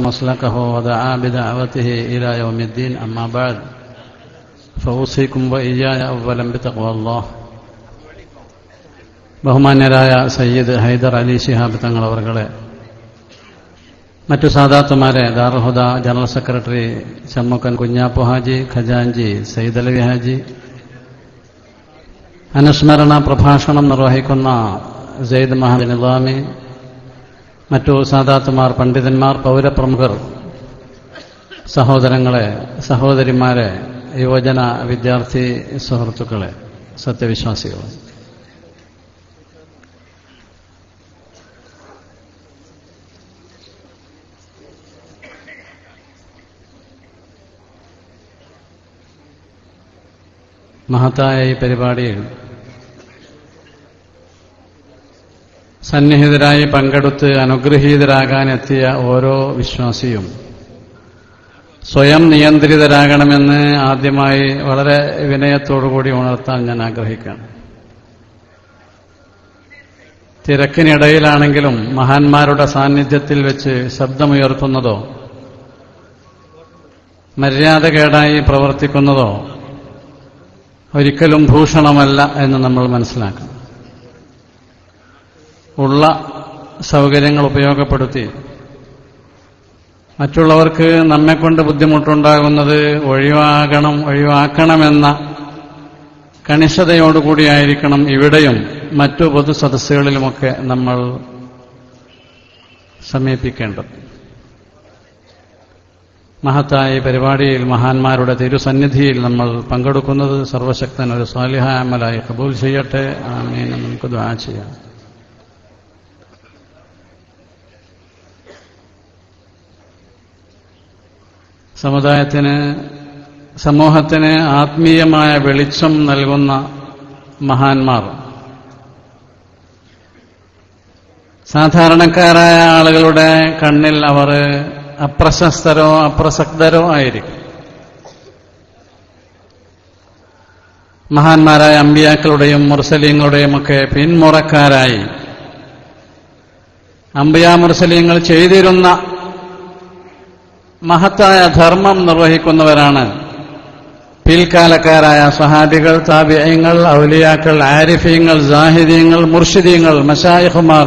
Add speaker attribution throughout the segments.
Speaker 1: مسلكه ودعا بدعوته إلى يوم الدين. أما بعد فأوصيكم وإياي أولا بتقوى الله. ബഹുമാന്യരായ സയ്യിദ് ഹൈദർ അലി ശിഹാബ് തങ്ങളവർകളെ, മറ്റു സാദാത്തുമാരെ, ദാറുൽ ഹുദ general secretary ചമ്മുക്കൻ Kunjappu Haji, ഖജാൻജി Sayyid Alavi Haji, അനുസ്മരണ പ്രഭാഷണം നിർവഹിക്കുന്ന സെയ്ദ് മഹദ് നിസാമി, മറ്റു സാദാത്തുമാർ, പണ്ഡിതന്മാർ, പൗരപ്രമുഖർ, സഹോദരങ്ങളെ, സഹോദരിമാരെ, യുവജന വിദ്യാർത്ഥി സുഹൃത്തുക്കളെ, സത്യവിശ്വാസികൾ, മഹത്തായ ഈ പരിപാടിയിൽ സന്നിഹിതരായി പങ്കെടുത്ത് അനുഗ്രഹീതരാകാനെത്തിയ ഓരോ വിശ്വാസിയും സ്വയം നിയന്ത്രിതരാകണമെന്ന് ആദ്യമായി വളരെ വിനയത്തോടുകൂടി ഉണർത്താൻ ഞാൻ ആഗ്രഹിക്കുകയാണ്. തിരക്കിനിടയിലാണെങ്കിലും മഹാന്മാരുടെ സാന്നിധ്യത്തിൽ വെച്ച് ശബ്ദമുയർത്തുന്നതോ മര്യാദകേടായി പ്രവർത്തിക്കുന്നതോ ഒരിക്കലും ഭൂഷണമല്ല എന്ന് നമ്മൾ മനസ്സിലാക്കണം. ഉള്ള സൗകര്യങ്ങൾ ഉപയോഗപ്പെടുത്തി മറ്റുള്ളവർക്ക് നമ്മെക്കൊണ്ട് ബുദ്ധിമുട്ടുണ്ടാകുന്നത് ഒഴിവാക്കണമെന്ന കണിശതയോടുകൂടിയായിരിക്കണം ഇവിടെയും മറ്റു പൊതു സദസ്സുകളിലുമൊക്കെ നമ്മൾ സമീപിക്കേണ്ടത്. മഹത്തായ പരിപാടിയിൽ മഹാന്മാരുടെ തിരുസന്നിധിയിൽ നമ്മൾ പങ്കെടുക്കുന്നത് സർവശക്തൻ ഒരു സാലിഹായ അമലായി ഖബൂൽ ചെയ്യട്ടെ. ആമീൻ. നമുക്ക് ദുആ ചെയ്യാം. സമൂഹത്തിന് ആത്മീയമായ വെളിച്ചം നൽകുന്ന മഹാന്മാർ സാധാരണക്കാരായ ആളുകളുടെ കണ്ണിൽ അവർ അപ്രശസ്തരോ അപ്രസക്തരോ ആയിരിക്കും. മഹാന്മാരായ അമ്പിയാക്കളുടെയും മുർസലീങ്ങളുടെയും ഒക്കെ പിന്മുറക്കാരായി അമ്പിയാ മുർസലീങ്ങൾ ചെയ്തിരുന്ന മഹത്തായ ധർമ്മം നിർവഹിക്കുന്നവരാണ് പിൽക്കാലക്കാരായ സ്വഹാബികൾ, താബിഈങ്ങൾ, ഔലിയാക്കൾ, ആരിഫീങ്ങൾ, സാഹിദീങ്ങൾ, മുർഷിദീങ്ങൾ, മശായിഖുമാർ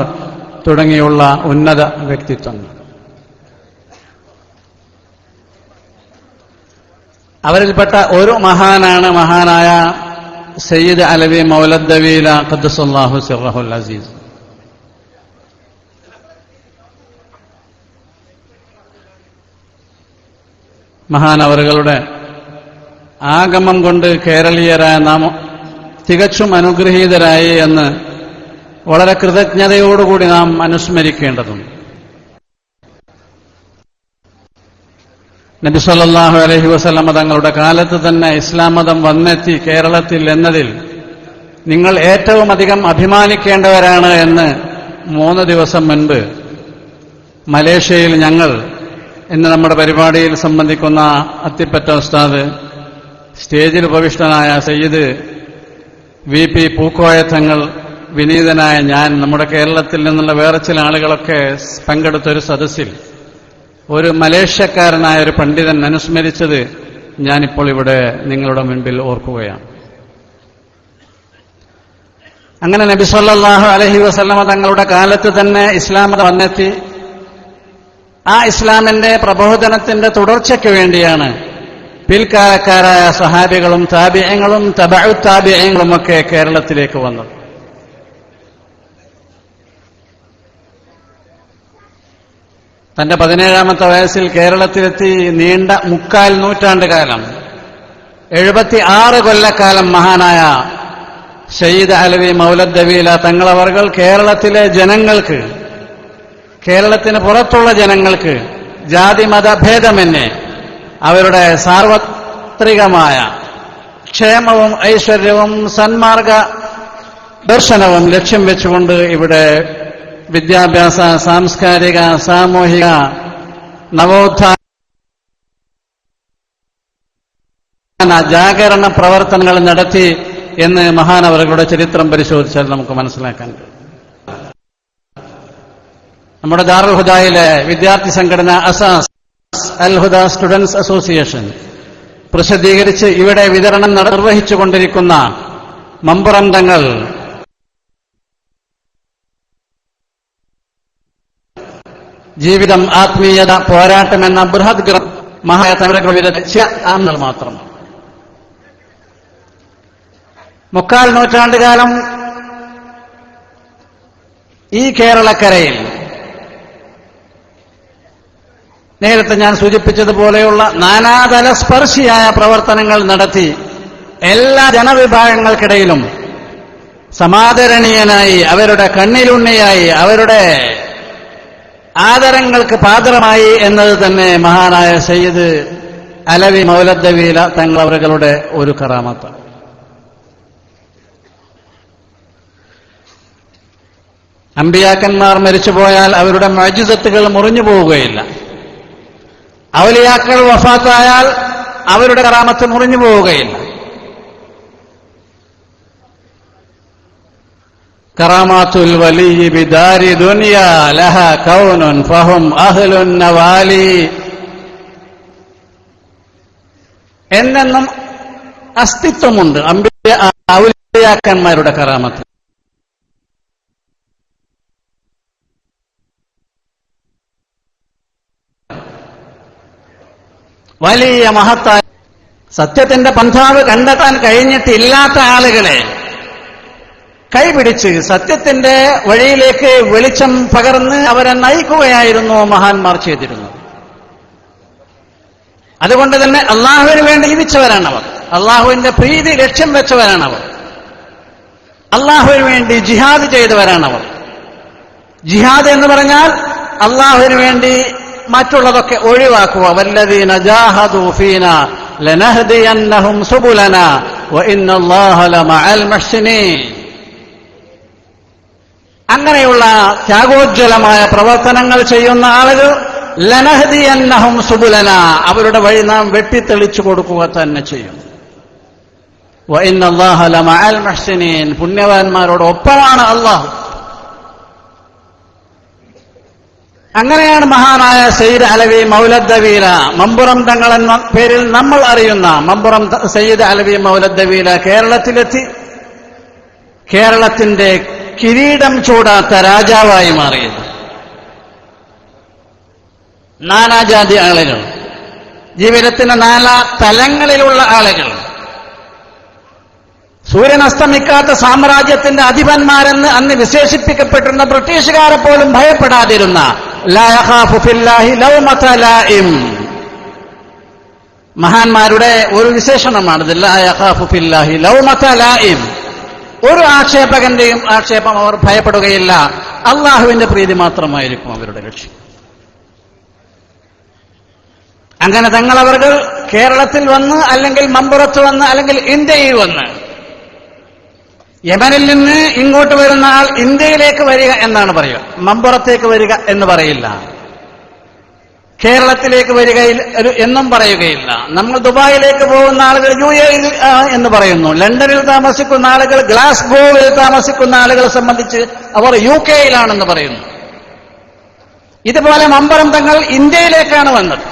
Speaker 1: തുടങ്ങിയുള്ള ഉന്നത വ്യക്തിത്വങ്ങൾ. അവരിൽപ്പെട്ട ഒരു മഹാനാണ് മഹാനായ സയ്യിദ് അലവി മൗലദ്ദവീല ഖദ്ദസല്ലാഹു സിർറഹുൽ അസീസ്. മഹാനവറുകളുടെ ആഗമം കൊണ്ട് കേരളീയരായ നാം തികച്ചും അനുഗ്രഹീതരായി എന്ന് വളരെ കൃതജ്ഞതയോടുകൂടി നാം അനുസ്മരിക്കേണ്ടതുണ്ട്. നബി സല്ലല്ലാഹു അലൈഹി വസല്ലമ തങ്ങളുടെ കാലത്ത് തന്നെ ഇസ്ലാം മതം വന്നെത്തി കേരളത്തിൽ എന്നതിൽ നിങ്ങൾ ഏറ്റവും അധികം അഭിമാനിക്കേണ്ടവരാണ് എന്ന് 3 ദിവസം മുൻപ് മലേഷ്യയിൽ ഞങ്ങൾ ഇന്ന് നമ്മുടെ പരിപാടിയിൽ സംബന്ധിക്കുന്ന അത്തിപ്പറ്റ ഉസ്താദ്, സ്റ്റേജിൽ ഉപവിഷ്ടനായ സയ്യിദ് VP പൂക്കോയ തങ്ങൾ, വിനീതനായ ഞാൻ, നമ്മുടെ കേരളത്തിൽ നിന്നുള്ള വേറെ ചില ആളുകളൊക്കെ പങ്കെടുത്തൊരു സദസ്സിൽ ഒരു മലേഷ്യക്കാരനായ ഒരു പണ്ഡിതൻ അനുസ്മരിച്ചത് ഞാനിപ്പോൾ ഇവിടെ നിങ്ങളുടെ മുൻപിൽ ഓർക്കുകയാണ്. അങ്ങനെ നബി സല്ലല്ലാഹു അലൈഹി വസല്ലമ തങ്ങളുടെ കാലത്ത് തന്നെ ഇസ്ലാം വന്നെത്തി. ആ ഇസ്ലാമിന്റെ പ്രബോധനത്തിന്റെ തുടർച്ചയ്ക്ക് വേണ്ടിയാണ് പിൽക്കാലക്കാരായ സഹാബികളും താബിഈങ്ങളും തബഉ താബിഈങ്ങളും ഒക്കെ കേരളത്തിലേക്ക് വന്നത്. തന്റെ 17ാമത്തെ വയസ്സിൽ കേരളത്തിലെത്തി നീണ്ട 3/4 നൂറ്റാണ്ട് കാലം, 76 കൊല്ലക്കാലം മഹാനായ സയ്യിദ് അലവി മൗലദ്ദവീല തങ്ങളവർകൾ കേരളത്തിലെ ജനങ്ങൾക്ക്, കേരളത്തിന് പുറത്തുള്ള ജനങ്ങൾക്ക് ജാതി മതഭേദമന്യേ അവരുടെ സാർവത്രികമായ ക്ഷേമവും ഐശ്വര്യവും സന്മാർഗ ദർശനവും ലക്ഷ്യം വെച്ചുകൊണ്ട് ഇവിടെ വിദ്യാഭ്യാസ, സാംസ്കാരിക, സാമൂഹിക നവോത്ഥാന ജാഗരണ പ്രവർത്തനങ്ങൾ നടത്തി എന്ന് മഹാനവറുകളുടെ ചരിത്രം പരിശോധിച്ചാൽ നമുക്ക് മനസ്സിലാക്കാൻ കഴിയും. നമ്മുടെ ദാറുൽ ഹുദയിലെ വിദ്യാർത്ഥി സംഘടന അസാസ് അൽ ഹുദ സ്റ്റുഡൻസ് അസോസിയേഷൻ പ്രസിദ്ധീകരിച്ച് ഇവിടെ വിതരണം നിർവഹിച്ചുകൊണ്ടിരിക്കുന്ന മമ്പുറന്തങ്ങൾ ജീവിതം ആത്മീയത പോരാട്ടം എന്ന ബൃഹത് മഹാ മാത്രം 3/4 നൂറ്റാണ്ടുകാലം ഈ കേരളക്കരയിൽ നേരത്തെ ഞാൻ സൂചിപ്പിച്ചതുപോലെയുള്ള നാനാതല സ്പർശിയായ പ്രവർത്തനങ്ങൾ നടത്തി എല്ലാ ജനവിഭാഗങ്ങൾക്കിടയിലും സമാദരണീയനായി, അവരുടെ കണ്ണിലുണ്ണിയായി, അവരുടെ ആദരങ്ങൾക്ക് പാത്രമായി എന്നത് തന്നെ മഹാനായ സയ്യിദ് അലവി മൗലദ്ദവീല തങ്ങളവരുടെ ഒരു കറാമത്ത്. അമ്പിയാക്കന്മാർ മരിച്ചുപോയാൽ അവരുടെ മുഅ്ജിസത്തുകൾ മുറിഞ്ഞു പോവുകയില്ല. ഔലിയാക്കൾ വഫാത്തായാൽ അവരുടെ കറാമത്ത് മുറിഞ്ഞു പോവുകയില്ല. കറാമാത്തുൽ വലിയ്യി ബിദാരി ദുനിയ ലഹ കൗനുൻ ഫഹും അഹ്ലുൻ നവാലി എന്നെന്നും അസ്തിത്വമുണ്ട് ഔലിയാക്കന്മാരുടെ കറാമത്ത്. വലിയ മഹത്തായ സത്യത്തിന്റെ പന്ഥാവ് കണ്ടെത്താൻ കഴിഞ്ഞിട്ടില്ലാത്ത ആളുകളെ കൈപിടിച്ച് സത്യത്തിന്റെ വഴിയിലേക്ക് വെളിച്ചം പകർന്ന് അവരെ നയിക്കുകയായിരുന്നു മഹാന്മാർ ചെയ്തിരുന്നത്. അതുകൊണ്ട് തന്നെ അള്ളാഹുവിന് വേണ്ടി ജീവിച്ചവരാണവർ, അള്ളാഹുവിന്റെ പ്രീതി ലക്ഷ്യം വെച്ചവരാണവർ, അള്ളാഹുവിന് വേണ്ടി ജിഹാദ് ചെയ്തവരാണവർ. ജിഹാദ് എന്ന് പറഞ്ഞാൽ അള്ളാഹുവിന് വേണ്ടി മറ്റുള്ളതൊക്കെ ഒഴിവാക്കുക. വല്ലദീന ജാഹദൂ ഫീനാ ലനഹ്ദിയന്നഹും സുബുലനാ വഇന്നല്ലാഹ ലമഅൽ മുഹ്സിനീൻ. അങ്ങനെയുള്ള ത്യാഗോജ്വലമായ പ്രവർത്തനങ്ങൾ ചെയ്യുന്ന ആളുകൾ ലനഹ്ദിയന്നഹും സുബുലനാ, അവരുടെ വഴി നാം വെട്ടിത്തെളിച്ചു കൊടുക്കുക തന്നെ ചെയ്യും. വഇന്നല്ലാഹ ലമഅൽ മുഹ്സിനീൻ, പുണ്യവാന്മാരോടൊപ്പമാണ് അല്ലാഹു. അങ്ങനെയാണ് മഹാനായ സയ്യിദ് അലവി മൗലദ്ദവീല മമ്പുറം തങ്ങൾ എന്ന പേരിൽ നമ്മൾ അറിയുന്ന മമ്പുറം സയ്യിദ് അലവി മൗലദ്ദവീല കേരളത്തിലെത്തി കേരളത്തിന്റെ കിരീടം ചൂടാത്ത രാജാവായി മാറിയത്. നാനാജാതി ആളുകൾ, ജീവിതത്തിന് നാനാ തലങ്ങളിലുള്ള ആളുകൾ, സൂര്യൻ അസ്തമിക്കാത്ത സാമ്രാജ്യത്തിന്റെ അധിപന്മാരെന്ന് അന്ന് വിശേഷിപ്പിക്കപ്പെട്ടിരുന്ന ബ്രിട്ടീഷുകാരെ പോലും ഭയപ്പെടാതിരുന്ന ലാ യഖാഫു ഫില്ലാഹി ലൗമത ലായിം, മഹാന്മാരുടെ ഒരു വിശേഷണമാണിത്. ലാ യഖാഫു ഫില്ലാഹി ലൗമത ലായിം, ഒരു ആക്ഷേപകന്റെയും ആക്ഷേപം അവർ ഭയപ്പെടുകയില്ല. അള്ളാഹുവിന്റെ പ്രീതി മാത്രമായിരിക്കും അവരുടെ ലക്ഷ്യം. അങ്ങനെ തങ്ങളവർ കേരളത്തിൽ വന്ന്, അല്ലെങ്കിൽ മമ്പുറത്ത് വന്ന്, അല്ലെങ്കിൽ ഇന്ത്യയിൽ വന്ന്, യമനിൽ നിന്ന് ഇങ്ങോട്ട് വരുന്ന ആൾ ഇന്ത്യയിലേക്ക് വരിക എന്നാണ് പറയുക, മമ്പുറത്തേക്ക് വരിക എന്ന് പറയില്ല. കേരളത്തിലേക്ക് വരികയിൽ എന്നും പറയുകയില്ല. നമ്മൾ ദുബായിലേക്ക് പോകുന്ന ആളുകൾ UAE എന്ന് പറയുന്നു. ലണ്ടനിൽ താമസിക്കുന്ന ആളുകൾ, ഗ്ലാസ്ഗോവിൽ താമസിക്കുന്ന ആളുകളെ സംബന്ധിച്ച് അവർ UK-യിലാണെന്ന് പറയുന്നു. ഇതുപോലെ മമ്പുറം തങ്ങൾ ഇന്ത്യയിലേക്കാണ് വന്നത്.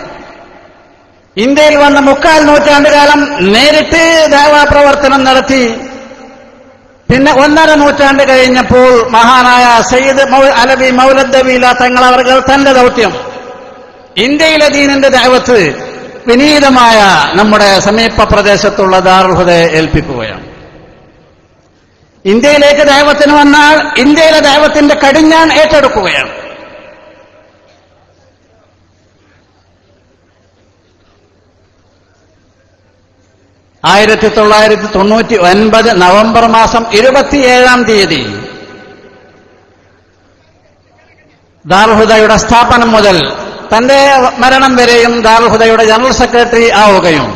Speaker 1: ഇന്ത്യയിൽ വന്ന 3/4 നൂറ്റാണ്ടുകാലം നേരിട്ട് ദഅവാ പ്രവർത്തനം നടത്തി. പിന്നെ 1.5 നൂറ്റാണ്ട് കഴിഞ്ഞപ്പോൾ മഹാനായ സയ്യിദ് അലവി മൗലദ്ദവീല തങ്ങളവർ തന്റെ ദൗത്യം ഇന്ത്യയിലെ ദീനിന്റെ ദഅവത്ത് വിനീതമായ നമ്മുടെ സമീപ പ്രദേശത്തുള്ള ദാറുൽ ഹുദയെ ഏൽപ്പിക്കുകയാണ്. ഇന്ത്യയിലേക്ക് ദഅവത്തിന് വന്നാൽ ഇന്ത്യയിലെ ദഅവത്തിന്റെ കടിഞ്ഞാൺ ഏറ്റെടുക്കുകയാണ്. (1999) നവംബർ മാസം 27-ാം തീയതി ദാറുൽ ഹുദയുടെ സ്ഥാപനം മുതൽ തന്റെ മരണം വരെയും ദാറുൽ ഹുദയുടെ ജനറൽ സെക്രട്ടറി ആവുകയും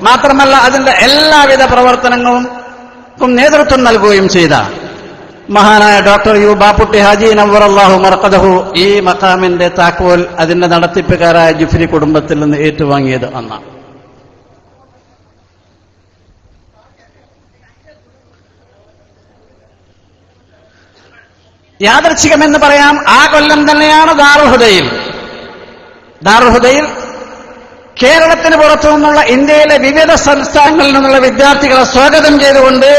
Speaker 1: മാത്രമല്ല അതിന്റെ എല്ലാവിധ പ്രവർത്തനങ്ങൾക്കും നേതൃത്വം നൽകുകയും ചെയ്ത മഹാനായ ഡോക്ടർ യു ബാപ്പുട്ടി ഹാജി നവ്വറല്ലാഹു മർഖദഹു ഈ മഖാമിന്റെ താക്കോൽ അതിന്റെ നടത്തിപ്പുകാരായ ജുഫ്രി കുടുംബത്തിൽ നിന്ന് ഏറ്റുവാങ്ങിയത് അന്നാണ്. യാദൃച്ഛികമെന്ന് പറയാം, ആ കൊല്ലം തന്നെയാണ് ദാറുൽ ഹുദയിൽ കേരളത്തിന് പുറത്തു നിന്നുള്ള ഇന്ത്യയിലെ വിവിധ സംസ്ഥാനങ്ങളിൽ നിന്നുള്ള വിദ്യാർത്ഥികളെ സ്വാഗതം ചെയ്തുകൊണ്ട്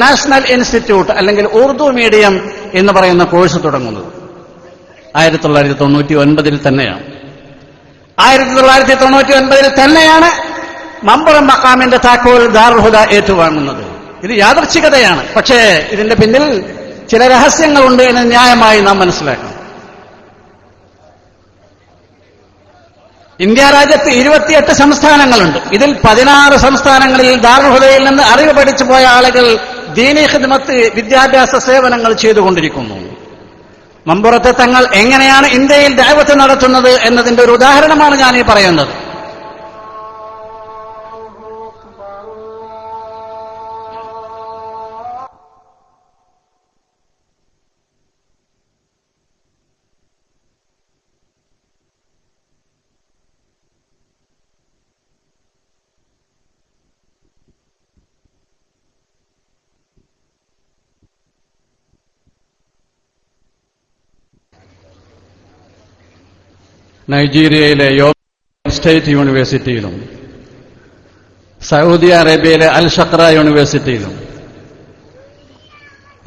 Speaker 1: നാഷണൽ ഇൻസ്റ്റിറ്റ്യൂട്ട് അല്ലെങ്കിൽ ഉറുദു മീഡിയം എന്ന് പറയുന്ന കോഴ്സ് തുടങ്ങുന്നത് 1999 തന്നെയാണ്. 1999 തന്നെയാണ് മമ്പുറം മഖാമിന്റെ താക്കോൽ ദാറുൽ ഹുദ ഏറ്റുവാങ്ങുന്നത്. ഇത് യാദൃച്ഛികതയാണ്. പക്ഷേ ഇതിന്റെ പിന്നിൽ ചില രഹസ്യങ്ങളുണ്ട് എന്ന് ന്യായമായി നാം മനസ്സിലാക്കണം. ഇന്ത്യ രാജ്യത്ത് 28 സംസ്ഥാനങ്ങളുണ്ട്. ഇതിൽ 16 സംസ്ഥാനങ്ങളിൽ ദാറുൽ ഹുദയിൽ നിന്ന് അറിവ് പഠിച്ചു പോയ ആളുകൾ ദീനി ഖിദ്മത്ത് വിദ്യാഭ്യാസ സേവനങ്ങൾ ചെയ്തുകൊണ്ടിരിക്കുന്നു. മമ്പുറത്തെ തങ്ങൾ എങ്ങനെയാണ് ഇന്ത്യയിൽ ദഅവത്ത് നടത്തുന്നത് എന്നതിന്റെ ഒരു ഉദാഹരണമാണ് ഞാൻ ഈ പറയുന്നത്. നൈജീരിയയിലെ യോബ സ്റ്റേറ്റ് യൂണിവേഴ്സിറ്റിയിലും സൗദി അറേബ്യയിലെ അൽ ഷഖ്റ യൂണിവേഴ്സിറ്റിയിലും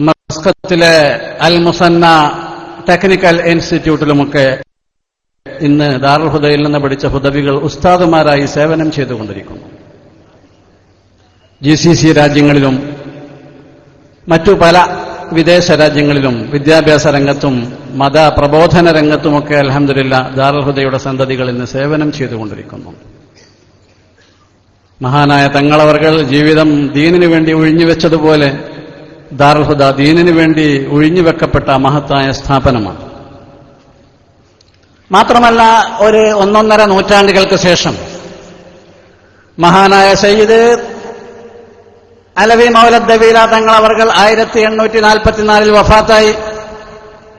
Speaker 1: മസ്കത്തിലെ അൽ മുസന്ന ടെക്നിക്കൽ ഇൻസ്റ്റിറ്റ്യൂട്ടിലുമൊക്കെ ഇന്ന് ദാറുൽ ഹുദയിൽ നിന്ന് പഠിച്ച ഹുദവികൾ ഉസ്താദുമാരായി സേവനം ചെയ്തുകൊണ്ടിരിക്കുന്നു. GCC രാജ്യങ്ങളിലും മറ്റു പല വിദേശ രാജ്യങ്ങളിലും വിദ്യാഭ്യാസ രംഗത്തും മത പ്രബോധന രംഗത്തുമൊക്കെ അൽഹംദുലില്ലാ ദാറുൽ ഹുദയുടെ സന്തതികൾ ഇന്ന് സേവനം ചെയ്തുകൊണ്ടിരിക്കുന്നു. മഹാനായ തങ്ങളവർകൾ ജീവിതം ദീനിനു വേണ്ടി ഒഴിഞ്ഞുവെച്ചതുപോലെ ദാറുൽ ഹുദ ദീനിനു വേണ്ടി ഒഴിഞ്ഞുവെക്കപ്പെട്ട മഹത്തായ സ്ഥാപനമാണ്. മാത്രമല്ല, ഒരു 1.5 നൂറ്റാണ്ടുകൾക്ക് ശേഷം മഹാനായ സയ്യിദ് അലവി മൗലദ്ദവീല തങ്ങളവർകൾ 1844 വഫാത്തായി.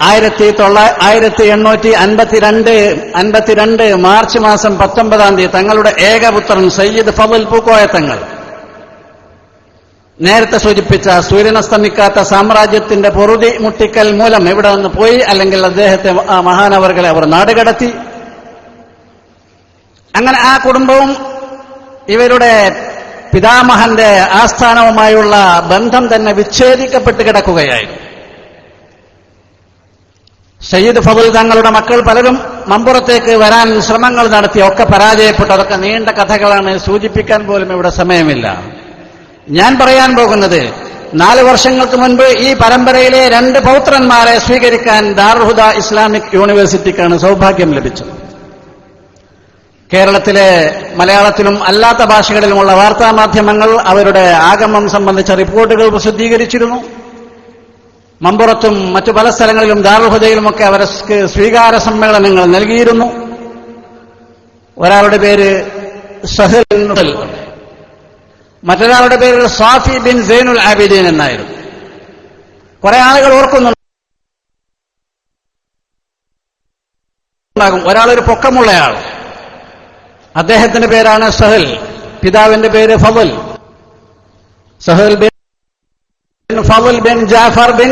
Speaker 1: 1852 മാർച്ച് മാസം 19 തങ്ങളുടെ ഏകപുത്രൻ സയ്യിദ് ഫളൽ പൂക്കോയ തങ്ങൾ നേരത്തെ സൂചിപ്പിച്ച സൂര്യനസ്തമിക്കാത്ത സാമ്രാജ്യത്തിന്റെ പൊറുതി മുട്ടിക്കൽ മൂലം ഇവിടെ നിന്ന് പോയി, അല്ലെങ്കിൽ അദ്ദേഹത്തെ ആ മഹാനവർകളെ അവർ നാടുകടത്തി. അങ്ങനെ ആ കുടുംബവും ഇവരുടെ പിതാമഹന്റെ ആസ്ഥാനവുമായുള്ള ബന്ധം തന്നെ വിച്ഛേദിക്കപ്പെട്ട് കിടക്കുകയായിരുന്നു. സയ്യിദ് ഫളൽ തങ്ങളുടെ മക്കൾ പലരും മമ്പുറത്തേക്ക് വരാൻ ശ്രമങ്ങൾ നടത്തി, ഒക്കെ പരാജയപ്പെട്ടു. അതൊക്കെ നീണ്ട കഥകളാണ്, സൂചിപ്പിക്കാൻ പോലും ഇവിടെ സമയമില്ല. ഞാൻ പറയാൻ പോകുന്നത് 4 വർഷങ്ങൾക്ക് മുൻപ് ഈ പരമ്പരയിലെ 2 പൗത്രന്മാരെ സ്വീകരിക്കാൻ ദാറുൽ ഹുദ ഇസ്ലാമിക് യൂണിവേഴ്സിറ്റിക്കാണ് സൗഭാഗ്യം ലഭിച്ചത്. കേരളത്തിലെ മലയാളത്തിലും അല്ലാത്ത ഭാഷകളിലുമുള്ള വാർത്താമാധ്യമങ്ങൾ അവരുടെ ആഗമം സംബന്ധിച്ച റിപ്പോർട്ടുകൾ പ്രസിദ്ധീകരിച്ചിരുന്നു. മമ്പുറത്തും മറ്റു പല സ്ഥലങ്ങളിലും ദാറുൽ ഹുദയിലുമൊക്കെ അവർക്ക് സ്വീകാര സമ്മേളനങ്ങൾ നൽകിയിരുന്നു. ഒരാളുടെ പേര് സഹൽ, മറ്റൊരാളുടെ പേര് സാഫി ബിൻ സൈനുൽ ആബിദീൻ എന്നായിരുന്നു. കുറെ ആളുകൾ ഓർക്കുന്നുണ്ടാകും. ഒരാളൊരു പൊക്കമുള്ളയാൾ, അദ്ദേഹത്തിന്റെ പേരാണ് സഹൽ, പിതാവിന്റെ പേര് ഫളൽ. സഹൽ ബിൻ ഫളൽ ബിൻ ജാഫർ ബിൻ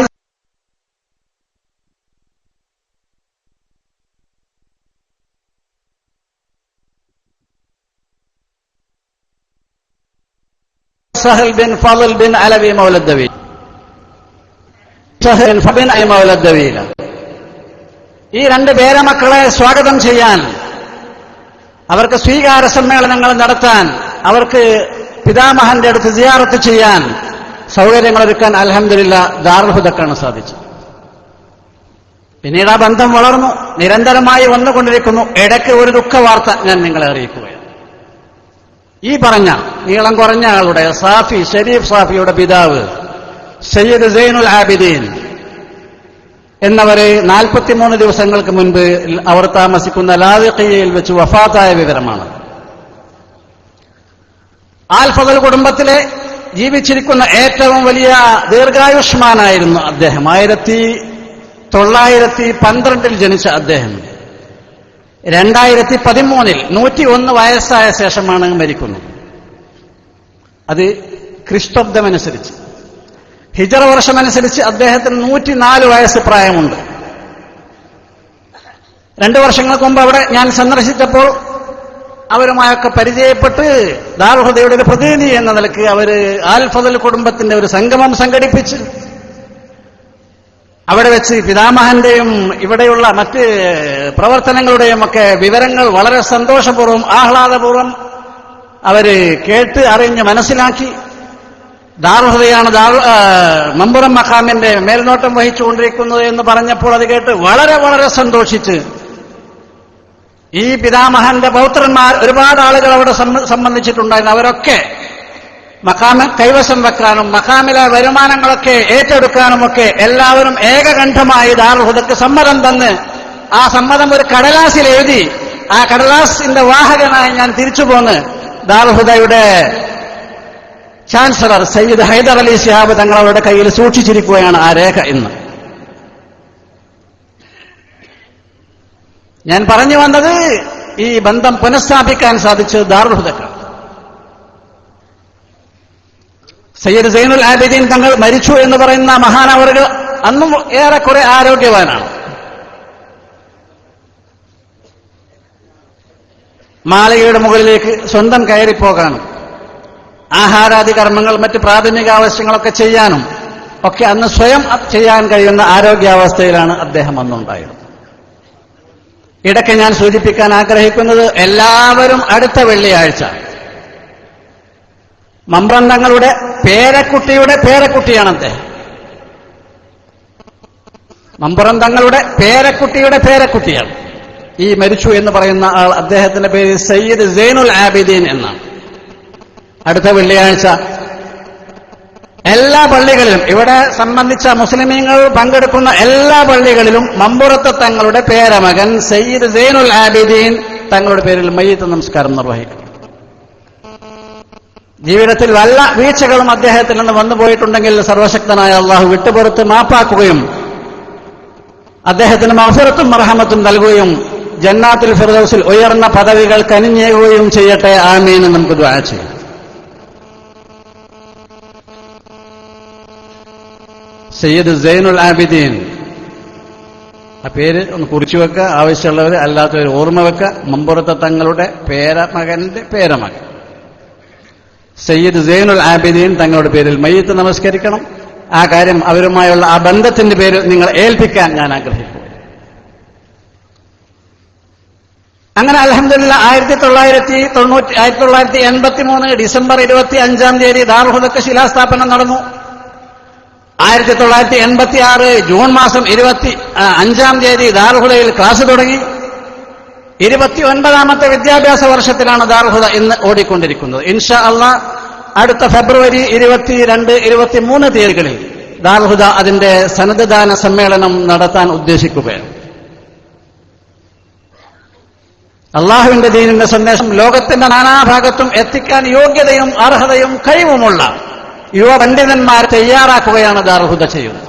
Speaker 1: സഹൽ ബിൻ ഫളൽ ബിൻ അലവി മൗലദ്ദവീല. സഹൽ ബിൻ അലി മൗലദ്ദവീല. ഈ 2 പേരമക്കളെ സ്വാഗതം ചെയ്യാൻ, അവർക്ക് സ്വീകാര സമ്മേളനങ്ങൾ നടത്താൻ, അവർക്ക് പിതാമഹന്റെ അടുത്ത് സിയാറത്ത് ചെയ്യാൻ സൗകര്യങ്ങളൊരുക്കാൻ അൽഹംദുലില്ലാ ദാറുൽ ഹുദക്കാണ് സാധിച്ചത്. പിന്നീട് ആ ബന്ധം വളർന്നു, നിരന്തരമായി വന്നുകൊണ്ടിരിക്കുന്നു. ഇടയ്ക്ക് ഒരു ദുഃഖവാർത്ത ഞാൻ നിങ്ങളെ അറിയിക്കുകയാണ്. ഈ പറഞ്ഞ നീളം കുറഞ്ഞ ആളുടെ സാഫി, ഷരീഫ് സാഫിയുടെ പിതാവ് സയ്യിദ് സൈനുൽ ആബിദീൻ എന്നവരെ 43 ദിവസങ്ങൾക്ക് മുൻപ് അവർ താമസിക്കുന്ന ലാദിഖിയയിൽ വെച്ച് വഫാത്തായ വിവരമാണ്. ആൽ ഫളൽ കുടുംബത്തിലെ ജീവിച്ചിരിക്കുന്ന ഏറ്റവും വലിയ ദീർഘായുഷ്മാനായിരുന്നു അദ്ദേഹം. 1912 ജനിച്ച അദ്ദേഹം 2013 101 വയസ്സായ ശേഷമാണ് മരിക്കുന്നത്. അത് ക്രിസ്തബ്ദമനുസരിച്ച് ഹിജറ വർഷമനുസരിച്ച് അദ്ദേഹത്തിന് 104 വയസ്സ് പ്രായമുണ്ട്. 2 വർഷങ്ങൾക്ക് മുമ്പ് അവിടെ ഞാൻ സന്ദർശിച്ചപ്പോൾ അവരുമായൊക്കെ പരിചയപ്പെട്ട് ദാറുൽ ഹുദയുടെ ഒരു പ്രതിനിധി എന്ന നിലയ്ക്ക് അവര് ആൽ ഫദൽ കുടുംബത്തിന്റെ ഒരു സംഗമം സംഘടിപ്പിച്ച് അവിടെ വെച്ച് പിതാമഹന്റെയും ഇവിടെയുള്ള മറ്റ് പ്രവർത്തനങ്ങളുടെയും ഒക്കെ വിവരങ്ങൾ വളരെ സന്തോഷപൂർവ്വം ആഹ്ലാദപൂർവ്വം അവര് കേട്ട് അറിഞ്ഞ് മനസ്സിലാക്കി. ദാറുൽ ഹുദയാണ് മമ്പുറം മഖാമിന്റെ മേൽനോട്ടം വഹിച്ചുകൊണ്ടിരിക്കുന്നത് എന്ന് പറഞ്ഞപ്പോൾ അത് കേട്ട് വളരെ വളരെ സന്തോഷിച്ച് ഈ പിതാമഹന്റെ പൗത്രന്മാർ ഒരുപാട് ആളുകൾ അവിടെ സംബന്ധിച്ചിട്ടുണ്ടായിരുന്നു. അവരൊക്കെ മഖാമ് കൈവശം വെക്കാനും മഖാമിലെ വരുമാനങ്ങളൊക്കെ ഏറ്റെടുക്കാനുമൊക്കെ എല്ലാവരും ഏകകണ്ഠമായി ദാറുൽ ഹുദക്ക് സമ്മതം തന്ന് ആ സമ്മതം ഒരു കടലാസിൽ എഴുതി ആ കടലാസിന്റെ വാഹകനായി ഞാൻ തിരിച്ചു പോന്ന് ദാറുൽ ഹുദയുടെ ചാൻസലർ സയ്യിദ് ഹൈദർ അലി ശിഹാബ് തങ്ങളുടെ കയ്യിൽ സൂക്ഷിച്ചിരിക്കുകയാണ് ആ രേഖ ഇന്ന്. ഞാൻ പറഞ്ഞു വന്നത് ഈ ബന്ധം പുനഃസ്ഥാപിക്കാൻ സാധിച്ചത് ദാറുൽ ഹുദക്കാണ്. സയ്യിദ് സൈനുൽ ആബിദീൻ തങ്ങൾ മരിച്ചു എന്ന് പറയുന്ന മഹാനവറുകൾ അന്നും ഏറെക്കുറെ ആരോഗ്യവാനാണ്. മാളികയുടെ മുകളിലേക്ക് സ്വന്തം കയറിപ്പോകാനും ആഹാരാദി കർമ്മങ്ങൾ മറ്റ് പ്രാഥമിക ആവശ്യങ്ങളൊക്കെ ചെയ്യാനും ഒക്കെ അന്ന് സ്വയം ചെയ്യാൻ കഴിയുന്ന ആരോഗ്യാവസ്ഥയിലാണ് അദ്ദേഹം അന്നുണ്ടായത്. ഇടയ്ക്ക് ഞാൻ സൂചിപ്പിക്കാൻ ആഗ്രഹിക്കുന്നത് എല്ലാവരും അടുത്ത വെള്ളിയാഴ്ച മമ്പുറം തങ്ങളുടെ പേരക്കുട്ടിയുടെ പേരക്കുട്ടിയാണ് അദ്ദേഹം. മമ്പുറം തങ്ങളുടെ പേരക്കുട്ടിയുടെ പേരക്കുട്ടിയാണ് ഈ മരിച്ചു എന്ന് പറയുന്ന ആൾ. അദ്ദേഹത്തിന്റെ പേര് സയ്യിദ് സൈനുൽ ആബിദീൻ എന്നാണ്. അടുത്ത വെള്ളിയാഴ്ച എല്ലാ പള്ളികളിലും ഇവിടെ സംബന്ധിച്ച മുസ്ലിമീങ്ങൾ പങ്കെടുക്കുന്ന എല്ലാ പള്ളികളിലും മമ്പുറത്തെ തങ്ങളുടെ പേരമകൻ സയ്യിദ് സൈനുൽ ആബിദീൻ തങ്ങളുടെ പേരിൽ മയ്യിത്ത് നമസ്കാരം നിർവഹിക്കും. ജീവിതത്തിൽ വല്ല വീഴ്ചകളും അദ്ദേഹത്തിൽ നിന്ന് വന്നുപോയിട്ടുണ്ടെങ്കിൽ സർവശക്തനായ അള്ളാഹു വിട്ടുപുറത്ത് മാപ്പാക്കുകയും അദ്ദേഹത്തിന് മഗ്ഫിറത്തും മർഹമത്തും നൽകുകയും ജന്നാത്തുൽ ഫിർദൗസിൽ ഉയർന്ന പദവികൾ കനിഞ്ഞേകുകയും ചെയ്യട്ടെ. ആമീൻ എന്ന് നമുക്ക് ദുആ ചെയ്യാം. സയ്യിദ് സൈനുൽ ആബിദീൻ, ആ പേര് ഒന്ന് കുറിച്ചു വെക്കുക, ആവശ്യമുള്ളവർ അല്ലാത്തവർ ഓർമ്മ വെക്കുക. മമ്പുറത്തെ തങ്ങളുടെ പേരമകന്റെ പേരമകൻ സയ്യിദ് സൈനുൽ ആബിദീൻ തങ്ങളുടെ പേരിൽ മയ്യിത്ത് നമസ്കരിക്കണം. ആ കാര്യം അവരുമായുള്ള ആ ബന്ധത്തിന്റെ പേര് നിങ്ങൾ ഏൽപ്പിക്കാൻ ഞാൻ ആഗ്രഹിക്കുന്നു. അങ്ങനെ അൽഹംദുലില്ലാഹ് 1983 ഡിസംബർ 25 ദാറുൽ ഹുദക്ക് ശിലാസ്ഥാപനം നടന്നു. 1986 ജൂൺ മാസം 25 ദാറുൽ ഹുദയിൽ ക്ലാസ് തുടങ്ങി. 29ാമത്തെ വിദ്യാഭ്യാസ വർഷത്തിലാണ് ദാറുൽ ഹുദ ഇന്ന് ഓടിക്കൊണ്ടിരിക്കുന്നത്. ഇൻഷാ അല്ലാഹ് അടുത്ത ഫെബ്രുവരി 22, 23 തീയതികളിൽ ദാറുൽ ഹുദ അതിന്റെ സനദ് ദാന സമ്മേളനം നടത്താൻ ഉദ്ദേശിക്കുകയാണ്. അള്ളാഹുവിന്റെ ദീനിന്റെ സന്ദേശം ലോകത്തിന്റെ നാനാഭാഗത്തും എത്തിക്കാൻ യോഗ്യതയും അർഹതയും കഴിവുമുള്ള യുവ പണ്ഡിതന്മാരെ തയ്യാറാക്കുകയാണ് ദാറുൽ ഹുദ ചെയ്യുന്നത്.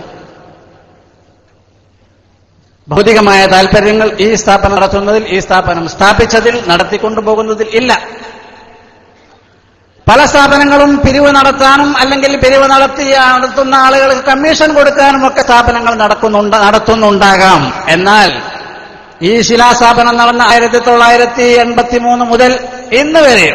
Speaker 1: ഭൗതികമായ താൽപര്യങ്ങൾ ഈ സ്ഥാപനം നടത്തുന്നതിൽ, ഈ സ്ഥാപനം സ്ഥാപിച്ചതിൽ, നടത്തിക്കൊണ്ടുപോകുന്നതിൽ ഇല്ല. പല സ്ഥാപനങ്ങളും പിരിവ് നടത്താനും അല്ലെങ്കിൽ പിരിവ് നടത്തുന്ന ആളുകൾക്ക് കമ്മീഷൻ കൊടുക്കാനും ഒക്കെ സ്ഥാപനങ്ങൾ നടത്തുന്നുണ്ടാകാം. എന്നാൽ ഈ ശിലാസ്ഥാപനം നടന്ന 1983 മുതൽ ഇന്ന് വരെ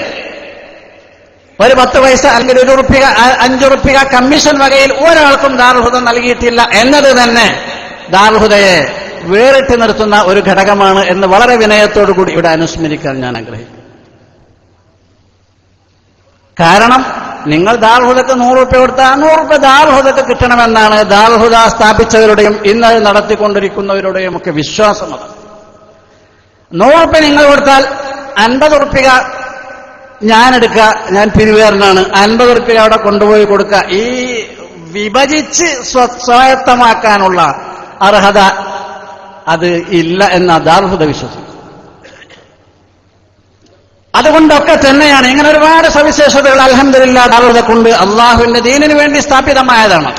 Speaker 1: ഒരു 10 പൈസ അല്ലെങ്കിൽ ₹1, ₹5 കമ്മീഷൻ വകയിൽ ഒരാൾക്കും ദാറുൽ ഹുദ നൽകിയിട്ടില്ല എന്നത് തന്നെ ദാറുൽ ഹുദയെ വേറിട്ട് നിർത്തുന്ന ഒരു ഘടകമാണ് എന്ന് വളരെ വിനയത്തോടുകൂടി ഇവിടെ അനുസ്മരിക്കാൻ ഞാൻ ആഗ്രഹിക്കുന്നു. കാരണം നിങ്ങൾ ദാറുൽ ഹുദക്ക് ₹100 കൊടുത്താൽ ₹100 ദാറുൽ ഹുദക്ക് കിട്ടണമെന്നാണ് ദാറുൽ ഹുദ സ്ഥാപിച്ചവരുടെയും ഇന്ന് നടത്തിക്കൊണ്ടിരിക്കുന്നവരുടെയും ഒക്കെ വിശ്വാസം. ₹100 നിങ്ങൾ കൊടുത്താൽ ₹50 ഞാനെടുക്കുക, ഞാൻ പിരിവേറിനാണ്, ₹50 അവിടെ കൊണ്ടുപോയി കൊടുക്കുക. ഈ വിഭജിച്ച് സ്വായത്തമാക്കാനുള്ള അർഹത അത് ഇല്ല എന്ന ദാറുൽ ഹുദ വിശ്വസിക്കുന്നു. അതുകൊണ്ടൊക്കെ തന്നെയാണ് ഇങ്ങനെ ഒരുപാട് സവിശേഷതകൾ അൽഹംദുലില്ലാഹ് ദാറുൽ ഹുദക്കുണ്ട്. അള്ളാഹുവിന്റെ ദീനിനു വേണ്ടി സ്ഥാപിതമായതാണ്.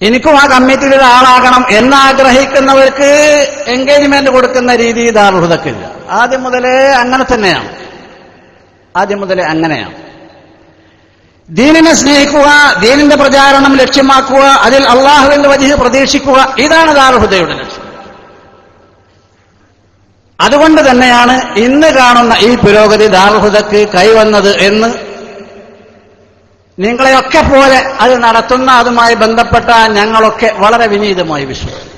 Speaker 1: എനിക്കും ആ കമ്മിറ്റിയിൽ ഒരാളാകണം എന്നാഗ്രഹിക്കുന്നവർക്ക് എൻഗേജ്മെന്റ് കൊടുക്കുന്ന രീതി ദാറുൽ ഹുദക്കില്ല. ആദ്യം മുതലേ അങ്ങനെ തന്നെയാണ്.
Speaker 2: ആദ്യം മുതലേ അങ്ങനെയാണ്. ദീനിനെ സ്നേഹിക്കുക, ദീനിന്റെ പ്രചാരണം ലക്ഷ്യമാക്കുക, അതിൽ അള്ളാഹുവിന്റെ വജ്ഹ് പ്രതീക്ഷിക്കുക, ഇതാണ് ദാറുൽ ഹുദയുടെ ലക്ഷ്യം. അതുകൊണ്ട് തന്നെയാണ് ഇന്ന് കാണുന്ന ഈ പുരോഗതി ദാറുൽ ഹുദക്ക് കൈവന്നത് എന്ന് നിങ്ങളെയൊക്കെ പോലെ അത് നടത്തുന്ന അതുമായി ബന്ധപ്പെട്ട ഞങ്ങളൊക്കെ വളരെ വിനീതമായി വിശ്വസിക്കുന്നു.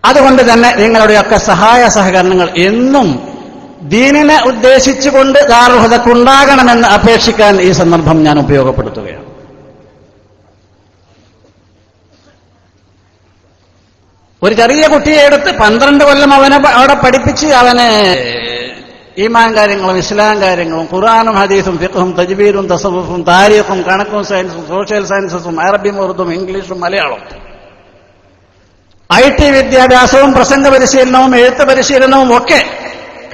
Speaker 2: അതുകൊണ്ട് തന്നെ നിങ്ങളുടെയൊക്കെ സഹായ സഹകരണങ്ങൾ എന്നും ദീനിനെ ഉദ്ദേശിച്ചുകൊണ്ട് ദാറുൽ ഹുദക്കുണ്ടാകണമെന്ന് അപേക്ഷിക്കാൻ ഈ സന്ദർഭം ഞാൻ ഉപയോഗപ്പെടുത്തുകയാണ്. ഒരു ചെറിയ കുട്ടിയെ എടുത്ത് 12 കൊല്ലം അവനെ അവിടെ പഠിപ്പിച്ച് അവന് ഈമാൻ കാര്യങ്ങളും ഇസ്ലാം കാര്യങ്ങളും ഖുർആനും ഹദീസും ഫിഖ്ഹും തജ്വീദും തസവ്വുഫും താരീഖും കണക്കും സയൻസും സോഷ്യൽ സയൻസസും അറബിയും ഉറുദും ഇംഗ്ലീഷും മലയാളവും IT വിദ്യാഭ്യാസവും പ്രസംഗ പരിശീലനവും എഴുത്ത് പരിശീലനവും ഒക്കെ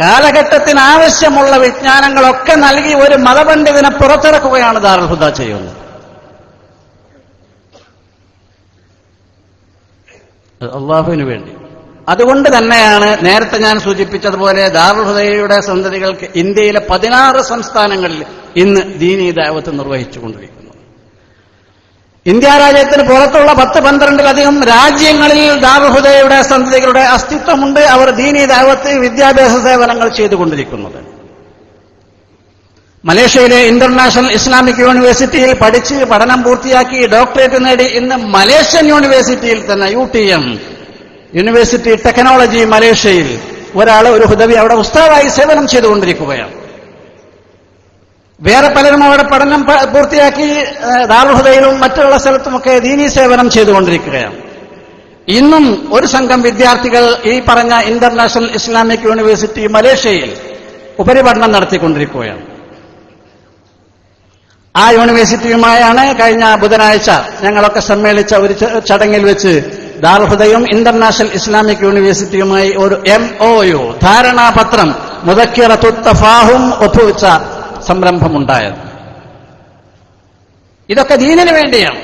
Speaker 2: കാലഘട്ടത്തിനാവശ്യമുള്ള വിജ്ഞാനങ്ങളൊക്കെ നൽകി ഒരു മതപണ്ഡിതനെ പുറത്തിറക്കുകയാണ് ദാറുൽ ഹുദ ചെയ്യുന്നത്. അള്ളാഹുവിന് വേണ്ടി. അതുകൊണ്ട് തന്നെയാണ് നേരത്തെ ഞാൻ സൂചിപ്പിച്ചതുപോലെ ദാറുൽ ഹുദയുടെ സന്തതികൾക്ക് ഇന്ത്യയിലെ 16 സംസ്ഥാനങ്ങളിൽ ഇന്ന് ദീനീ ദഅവത്ത് നിർവഹിച്ചുകൊണ്ടിരിക്കുന്നത്. ഇന്ത്യ രാജ്യത്തിന് പുറത്തുള്ള 10-12-ലധികം രാജ്യങ്ങളിൽ ദാറുൽ ഹുദയുടെ സന്തതികളുടെ അസ്തിത്വമുണ്ട്. അവർ ദീനീ ദഅവത്ത് വിദ്യാഭ്യാസ സേവനങ്ങൾ ചെയ്തുകൊണ്ടിരിക്കുന്നത്. മലേഷ്യയിലെ ഇന്റർനാഷണൽ ഇസ്ലാമിക് യൂണിവേഴ്സിറ്റിയിൽ പഠിച്ച് പഠനം പൂർത്തിയാക്കി ഡോക്ടറേറ്റ് നേടി ഇന്ന് മലേഷ്യൻ യൂണിവേഴ്സിറ്റിയിൽ തന്നെ UTM യൂണിവേഴ്സിറ്റി ടെക്നോളജി മലേഷ്യയിൽ ഒരു ഹുദവി അവിടെ ഉസ്താദായി സേവനം ചെയ്തുകൊണ്ടിരിക്കുകയാണ്. വേറെ പലരും അവിടെ പഠനം പൂർത്തിയാക്കി ദാറുൽ ഹുദയിലും മറ്റുള്ള സ്ഥലത്തുമൊക്കെ ദീനീ സേവനം ചെയ്തുകൊണ്ടിരിക്കുകയാണ്. ഇന്നും ഒരു സംഘം വിദ്യാർത്ഥികൾ ഈ പറഞ്ഞ ഇന്റർനാഷണൽ ഇസ്ലാമിക് യൂണിവേഴ്സിറ്റി മലേഷ്യയിൽ ഉപരിപഠനം നടത്തിക്കൊണ്ടിരിക്കുകയാണ്. ആ യൂണിവേഴ്സിറ്റിയുമായാണ് കഴിഞ്ഞ ബുധനാഴ്ച ഞങ്ങളൊക്കെ സമ്മേളിച്ച ഒരു ചടങ്ങിൽ വെച്ച് ദാറുൽ ഹുദയും ഇന്റർനാഷണൽ ഇസ്ലാമിക് യൂണിവേഴ്സിറ്റിയുമായി ഒരു MOU ധാരണാപത്രം മുദക്കിറത്തുത് തഫാഹും ഒപ്പുവെച്ച സംരംഭമുണ്ടായത്. ഇതൊക്കെ ദീനിനു വേണ്ടിയാണ്.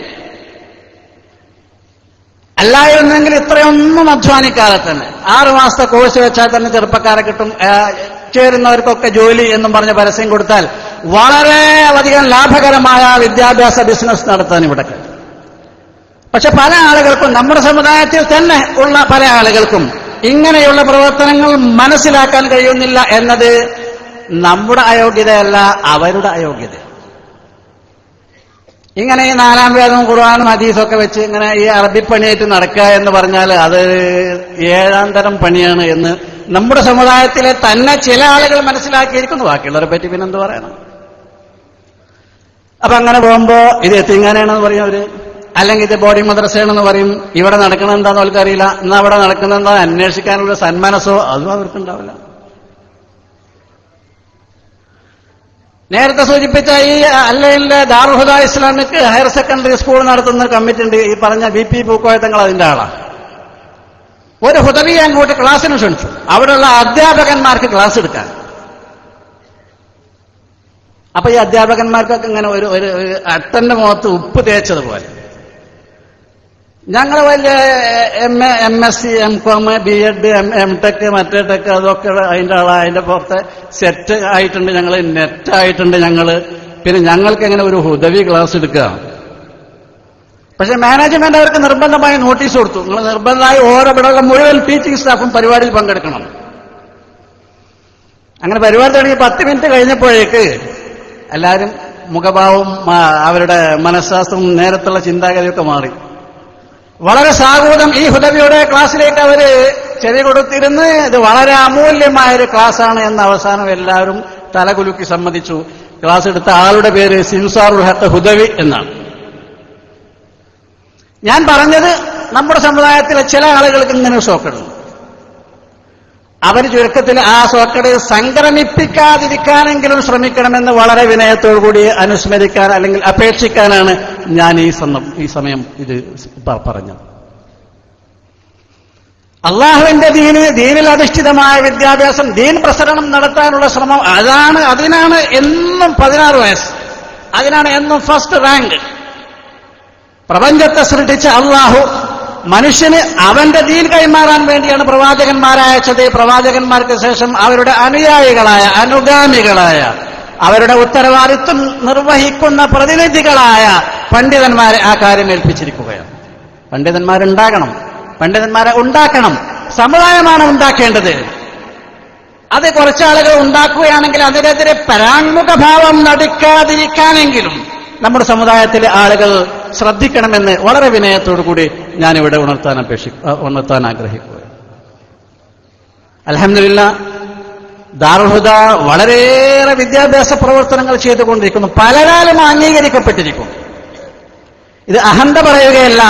Speaker 2: അല്ലായിരുന്നെങ്കിൽ ഇത്രയൊന്നും അധ്വാനിക്കാതെ തന്നെ 6 മാസത്തെ കോഴ്സ് വെച്ചാൽ തന്നെ ചെറുപ്പക്കാരെ കിട്ടും, ചേരുന്നവർക്കൊക്കെ ജോലി എന്നും പറഞ്ഞ് പരസ്യം കൊടുത്താൽ വളരെയധികം ലാഭകരമായ വിദ്യാഭ്യാസ ബിസിനസ് നടത്താൻ ഇവിടെ കഴിയും. പക്ഷെ പല ആളുകൾക്കും, നമ്മുടെ സമുദായത്തിൽ തന്നെ ഉള്ള പല ആളുകൾക്കും ഇങ്ങനെയുള്ള പ്രവർത്തനങ്ങൾ മനസ്സിലാക്കാൻ കഴിയുന്നില്ല എന്നത് നമ്മുടെ അയോഗ്യതയല്ല, അവരുടെ അയോഗ്യത. ഇങ്ങനെ ഈ 4-ാം വേദവും ഖുർആനും ഹദീസൊക്കെ വെച്ച് ഇങ്ങനെ ഈ അറബിപ്പണിയായിട്ട് നടക്കുക എന്ന് പറഞ്ഞാൽ അത് 7-ാം തരം പണിയാണ് എന്ന് നമ്മുടെ സമുദായത്തിലെ തന്നെ ചില ആളുകൾ മനസ്സിലാക്കിയിരിക്കുന്നു. ബാക്കിയുള്ളവരെ പറ്റി പിന്നെന്ത് പറയണം? അപ്പൊ അങ്ങനെ പോകുമ്പോ ഇത് എത്തിങ്ങാനാണെന്ന് പറയും അവര്, അല്ലെങ്കിൽ ഇത് ബോഡി മദ്രസയാണെന്ന് പറയും. ഇവിടെ നടക്കണം എന്താന്ന് അവർക്കറിയില്ല. എന്നാ അവിടെ നടക്കുന്നത് എന്താ അന്വേഷിക്കാനുള്ള സന്മനസ്സോ അതും അവർക്കുണ്ടാവില്ല. നേരത്തെ സൂചിപ്പിച്ച ഈ അല്ലയിലെ ദാറുൽ ഹുദ ഇസ്ലാമിക് ഹയർ സെക്കൻഡറി സ്കൂൾ നടത്തുന്ന കമ്മിറ്റി ഉണ്ട്. ഈ പറഞ്ഞ BP പൂക്കോയത്തങ്ങൾ അതിന്റെ ആളാണ്. ഒരു ഹുദവിയെ അങ്ങോട്ട് ക്ലാസ്സിന് ക്ഷണിച്ചു, അവിടെയുള്ള അധ്യാപകന്മാർക്ക് ക്ലാസ് എടുക്കാൻ. അപ്പൊ ഈ അധ്യാപകന്മാർക്കൊക്കെ ഇങ്ങനെ ഒരു അട്ടന്റെ മുഖത്ത് ഉപ്പ് തേച്ചതുപോലെ. ഞങ്ങൾ വലിയ MA MSc MCom B.Ed M.Tech മറ്റേ ടെക് അതൊക്കെ അതിന്റെ ആളാ. അതിന്റെ പുറത്തെ സെറ്റ് ആയിട്ടുണ്ട് ഞങ്ങൾ, നെറ്റ് ആയിട്ടുണ്ട് ഞങ്ങൾ. പിന്നെ ഞങ്ങൾക്ക് എങ്ങനെ ഒരു ഹുദവി ക്ലാസ് എടുക്കുക? പക്ഷെ മാനേജ്മെന്റ് അവർക്ക് നിർബന്ധമായി നോട്ടീസ് കൊടുത്തു, നിങ്ങൾ നിർബന്ധമായി ഓരോ ഇവിടെയുള്ള മുഴുവൻ ടീച്ചിങ് സ്റ്റാഫും പരിപാടിയിൽ പങ്കെടുക്കണം. അങ്ങനെ പരിപാടി തുടങ്ങി 10 മിനിറ്റ് കഴിഞ്ഞപ്പോഴേക്ക് എല്ലാവരും മുഖഭാവവും അവരുടെ മനഃശാസ്ത്രവും നേരത്തുള്ള ചിന്താഗതിയൊക്കെ മാറി. വളരെ സാഗൂതം ഈ ഹുദവിയുടെ ക്ലാസ്സിലേക്ക് അവര് ചെവി കൊടുത്തിരുന്ന് ഇത് വളരെ അമൂല്യമായൊരു ക്ലാസ്സാണ് എന്ന് അവസാനം എല്ലാവരും തലകുലുക്കി സമ്മതിച്ചു. ക്ലാസ് എടുത്ത ആളുടെ പേര് സിൻസാറുൽ ഹഖ് ഹുദവി എന്നാണ്. ഞാൻ പറഞ്ഞത് നമ്മുടെ സമുദായത്തിലെ ചില ആളുകൾക്ക് ഇങ്ങനെ ഷോക്കുണ്ട്. അവർ ചുരുക്കത്തിൽ ആ സോക്കട് സംക്രമിപ്പിക്കാതിരിക്കാനെങ്കിലും ശ്രമിക്കണമെന്ന് വളരെ വിനയത്തോടുകൂടി അനുസ്മരിക്കാൻ അല്ലെങ്കിൽ അപേക്ഷിക്കാനാണ് ഞാൻ ഈ സമയം ഇത് പറഞ്ഞത്. അള്ളാഹുവിന്റെ ദീനിൽ അധിഷ്ഠിതമായ വിദ്യാഭ്യാസം, ദീൻ പ്രസരണം നടത്താനുള്ള ശ്രമം, അതിനാണ് എന്നും 16 വയസ്സ്, അതിനാണ് എന്നും ഫസ്റ്റ് റാങ്ക്. പ്രപഞ്ചത്തെ സൃഷ്ടിച്ച അള്ളാഹു മനുഷ്യന് അവന്റെ ദീൻ കൈമാറാൻ വേണ്ടിയാണ് പ്രവാചകന്മാരയച്ചത്. പ്രവാചകന്മാർക്ക് ശേഷം അവരുടെ അനുയായികളായ അനുഗാമികളായ അവരുടെ ഉത്തരവാദിത്വം നിർവഹിക്കുന്ന പ്രതിനിധികളായ പണ്ഡിതന്മാരെ ആ കാര്യം ഏൽപ്പിച്ചിരിക്കുകയാണ്. പണ്ഡിതന്മാരെ ഉണ്ടാക്കണം. സമുദായമാണ് ഉണ്ടാക്കേണ്ടത്. അത് കുറച്ചാളുകൾ ഉണ്ടാക്കുകയാണെങ്കിൽ അതിനെതിരെ പരാങ്മുഖഭാവം നടിക്കാതിരിക്കാനെങ്കിലും നമ്മുടെ സമുദായത്തിലെ ആളുകൾ ശ്രദ്ധിക്കണമെന്ന് വളരെ വിനയത്തോടു കൂടി ഞാനിവിടെ ഉണർത്താൻ ആഗ്രഹിക്കുകയാണ്. അൽഹംദുലില്ലാഹ്, ദാറുൽ ഹുദ വളരെയേറെ വിദ്യാഭ്യാസ പ്രവർത്തനങ്ങൾ ചെയ്തുകൊണ്ടിരിക്കുന്നു. പലരാലും അംഗീകരിക്കപ്പെട്ടിരിക്കുന്നു. ഇത് അഹന്ത പറയുകയല്ല.